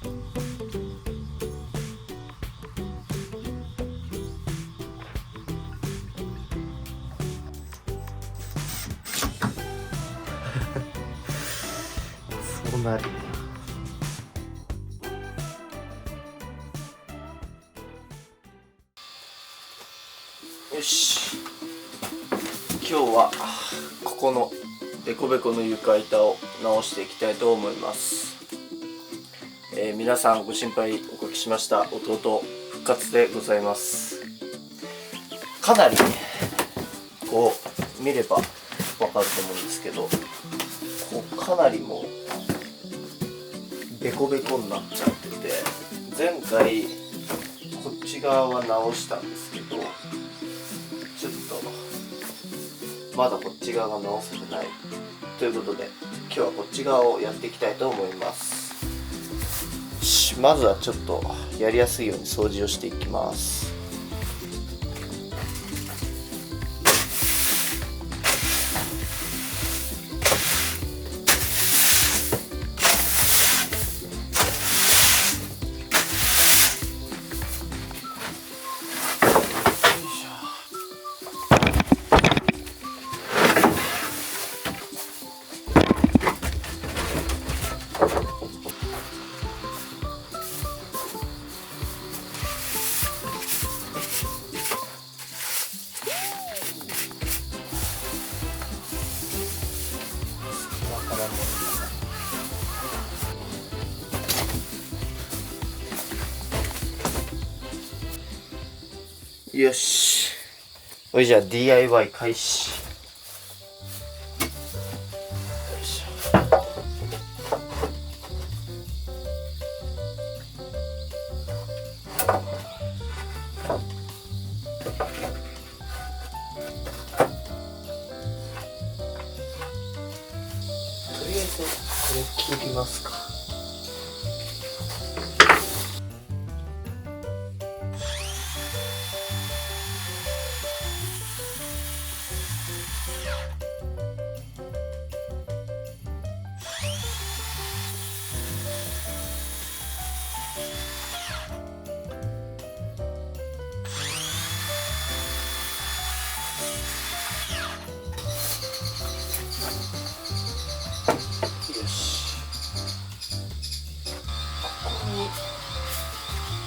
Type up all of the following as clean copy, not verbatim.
そうなる。よし、今日はここのベコベコの床板を直していきたいと思います。皆さんご心配おかけしました。弟復活でございます。かなりこう見ればわかると思うんですけど、こうかなりもうベコベコになっちゃってて、前回こっち側は直したんですけど、ちょっとまだこっち側が直せてないということで、今日はこっち側をやっていきたいと思います。まずはちょっとやりやすいように掃除をしていきます。よし、これじゃあ DIY 開始。よいしょ。とりあえずこれ切りますか。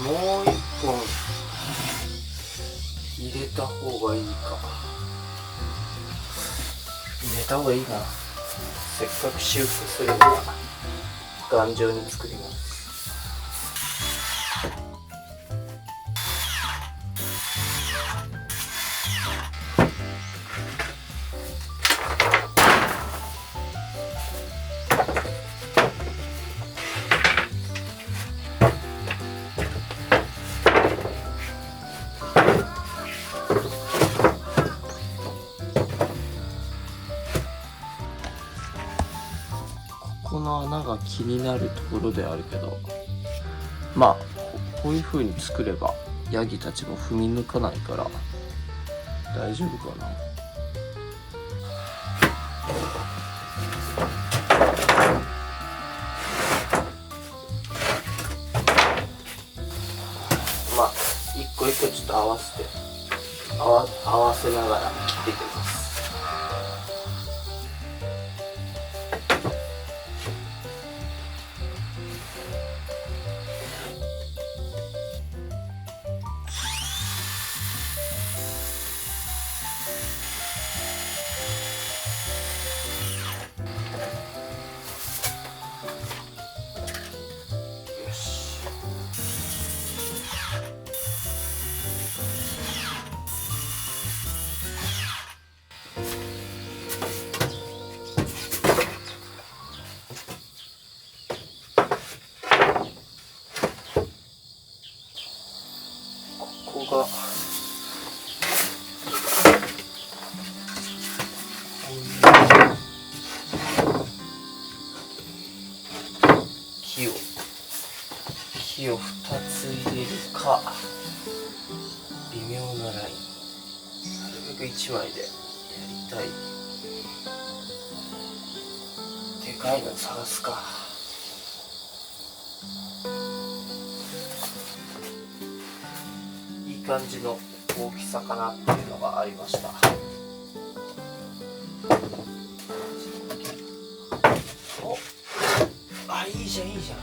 もう一本入れた方がいいか。入れた方がいいな。せっかく修復するなら頑丈に作ります。この穴が気になるところであるけど、まあこういう風に作ればヤギたちも踏み抜かないから大丈夫かな。まあ一個一個ちょっと合わせながら切っていきます。ここが木を2つ入れるか、微妙なライン、なるべく1枚でやりたい。でかいの探すか。感じの大きさかなっていうのがありました。お、あ、いいじゃんいいじゃん。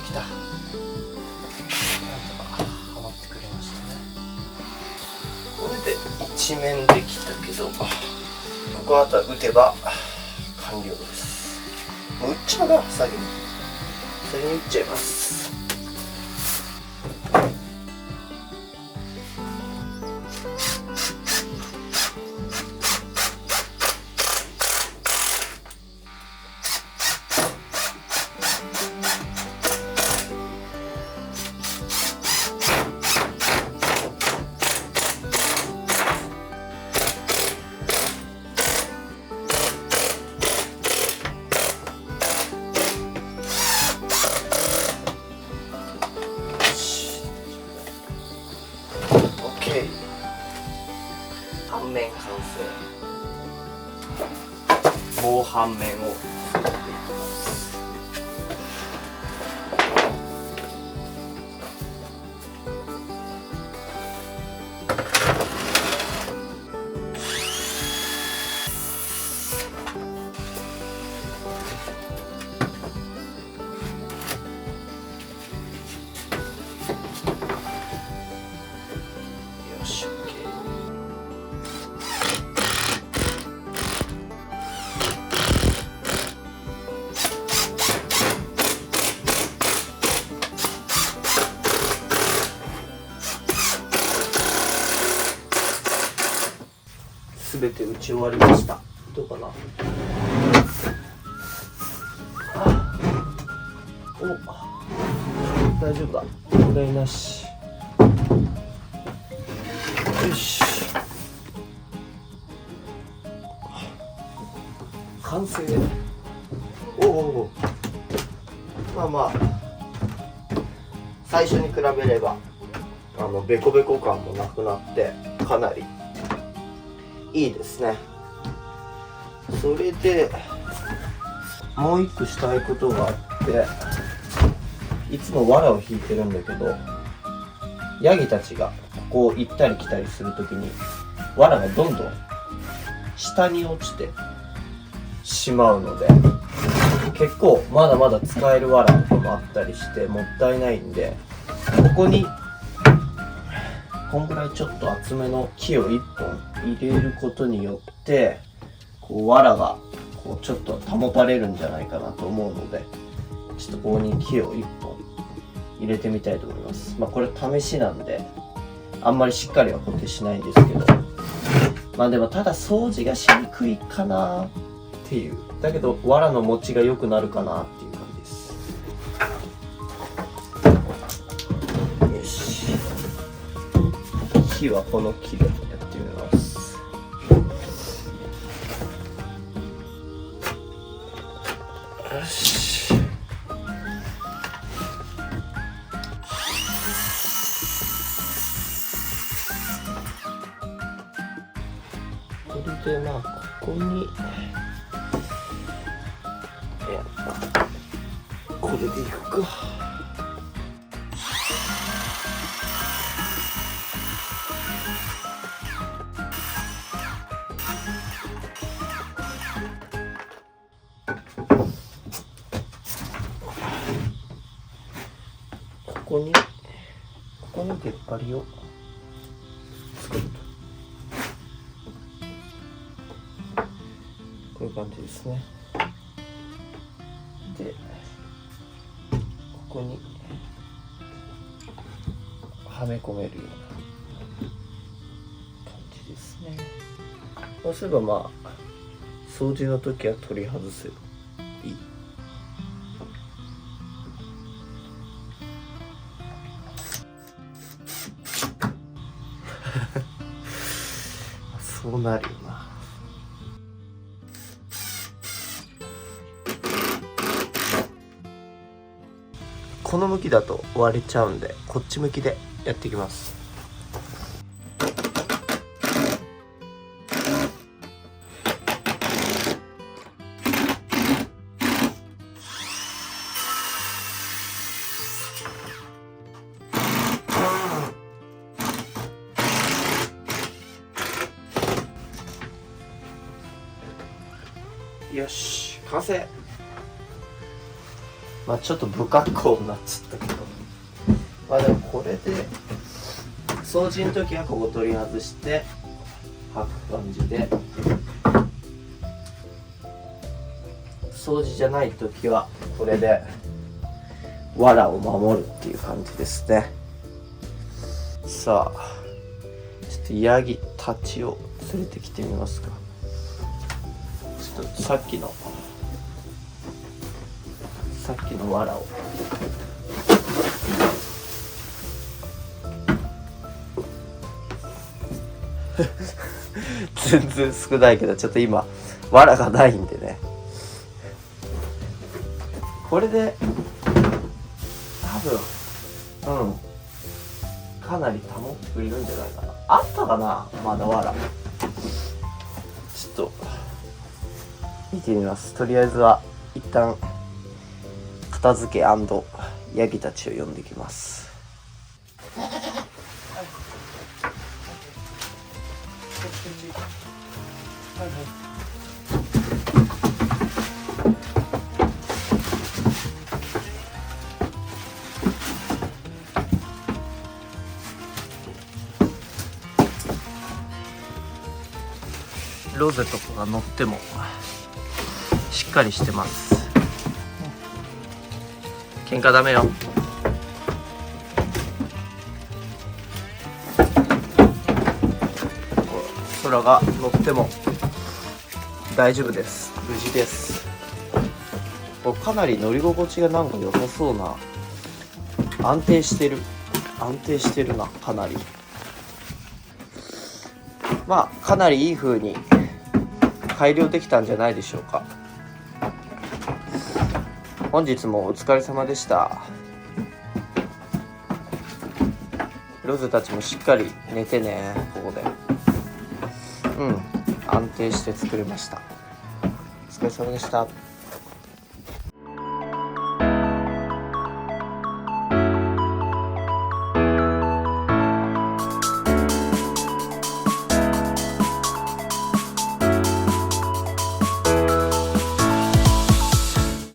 来た。なんとかはまってくれましたね。これで一面できたけど、ここあとは打てば完了です。もう打っちゃうな、先に打っちゃいます。半面完成。もう半面を作っていきます。よし、OK。すべて打ち終わりました。どうかな。お、大丈夫だ。問題なし。よし。完成。お、まあまあ最初に比べればベコベコ感もなくなってかなりいいですね。それでもう一個したいことがあって、いつも藁を引いてるんだけど、ヤギたちがここを行ったり来たりするときに藁がどんどん下に落ちてしまうので、結構まだまだ使える藁とかもあったりしてもったいないんで、ここにこんぐらいちょっと厚めの木を1本入れることによってこう藁がこうちょっと保たれるんじゃないかなと思うので、ちょっとここに木を1本入れてみたいと思います。まあこれ試しなんであんまりしっかりは固定しないんですけど、まあでもただ掃除がしにくいかなっていう、だけど藁の持ちが良くなるかなっていう感じです。よし、木はこの木でやってみます。よし、これでまあここにこれでいくか。ここに出っ張りを作ると、こういう感じですね。でここにはめ込めるような感じですね。そうすればまあ掃除の時は取り外せばいい。そうなるよな。この向きだと割れちゃうんで、こっち向きでやっていきます。よし、完成。まあちょっと不格好になっちゃったけど、まあでもこれで掃除の時はここ取り外して履く感じで、掃除じゃない時はこれで藁を守るっていう感じですね。さあちょっとヤギたちを連れてきてみますか。ちょっとさっきの藁を全然少ないけど、ちょっと今藁がないんでね、これで多分かなり保ってくれるんじゃないかな。あったかな、まだ藁。ちょっと見てみます。とりあえずは一旦片付け&ヤギたちを呼んできます。ロゼとかが乗ってもしっかりしてます。喧嘩ダメよ。空が乗っても大丈夫です。無事です。かなり乗り心地がなんか良さそうな、安定してるな、かなり。まあかなりいい風に改良できたんじゃないでしょうか。本日もお疲れ様でした。ロゼたちもしっかり寝てね。ここで安定して作れました。お疲れ様でした。